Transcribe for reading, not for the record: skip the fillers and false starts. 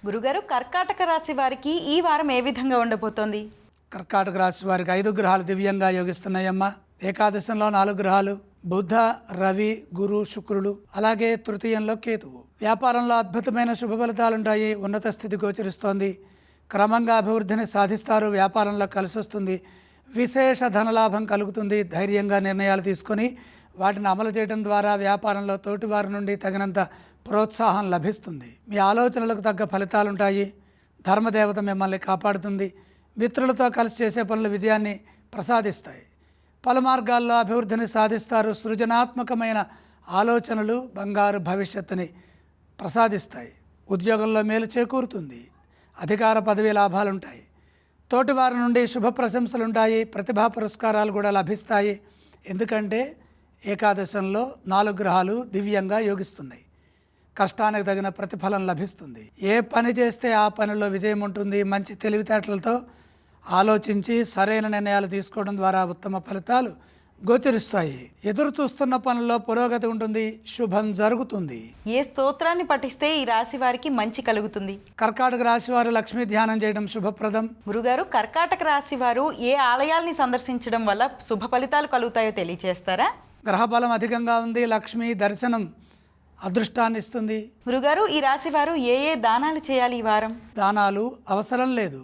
గురుగారు, కర్కాటక రాశి వారికి ఈ వారం ఏ విధంగా ఉండబోతోంది? కర్కాటక రాశి వారికి 5 గ్రహాలు దివ్యంగా యోగిస్తున్నాయమ్మా. ఏకాదశంలో 4 గ్రహాలు బుధ, రవి, గురు, శుక్రులు, అలాగే తృతీయంలో కేతువు. వ్యాపారంలో అద్భుతమైన శుభ ఫలితాలుంటాయి. ఉన్నత స్థితి గోచరిస్తోంది. క్రమంగా అభివృద్ధిని సాధిస్తారు. వ్యాపారంలో కలిసి వస్తుంది. విశేష ధనలాభం కలుగుతుంది. ధైర్యంగా నిర్ణయాలు తీసుకొని వాటిని అమలు చేయడం ద్వారా వ్యాపారంలో తోటివారి నుండి తగినంత ప్రోత్సాహం లభిస్తుంది. మీ ఆలోచనలకు తగ్గ ఫలితాలుంటాయి. ధర్మదేవత మిమ్మల్ని కాపాడుతుంది. మిత్రులతో కలిసి చేసే పనులు విజయాన్ని ప్రసాదిస్తాయి. పలు మార్గాల్లో అభివృద్ధిని సాధిస్తారు. సృజనాత్మకమైన ఆలోచనలు బంగారు భవిష్యత్తుని ప్రసాదిస్తాయి. ఉద్యోగంలో మేలు చేకూరుతుంది. అధికార పదవి లాభాలుంటాయి. తోటివారి నుండి శుభ ప్రశంసలుంటాయి. ప్రతిభా పురస్కారాలు కూడా లభిస్తాయి. ఎందుకంటే ఏకాదశంలో 4 గ్రహాలు దివ్యంగా యోగిస్తున్నాయి. కష్టానికి తగిన ప్రతిఫలం లభిస్తుంది. ఏ పని చేస్తే ఆ పనిలో విజయం ఉంటుంది. మంచి తెలివితేటలతో ఆలోచించి సరైన నిర్ణయాలు తీసుకోవడం ద్వారా ఉత్తమ ఫలితాలు గోచరిస్తాయి. ఎదురు చూస్తున్న పనుల్లో పురోగతి ఉంటుంది. శుభం జరుగుతుంది. ఏ స్తోత్రాన్ని పఠిస్తే ఈ రాశి వారికి మంచి కలుగుతుంది? కర్కాటక రాశి వారు లక్ష్మీ ధ్యానం చేయడం శుభప్రదం. గురుగారు, కర్కాటక రాశి వారు ఏ ఆలయాల్ని సందర్శించడం వల్ల శుభ ఫలితాలు కలుగుతాయో తెలియజేస్తారా? గ్రహబలం అధికంగా ఉంది. లక్ష్మీ దర్శనం అదృష్టాన్ని ఇస్తుంది. గురుగారు, ఈ రాశి వారు ఏ ఏ దానాలు చేయాలి ఈ వారం? దానాలు అవసరం లేదు.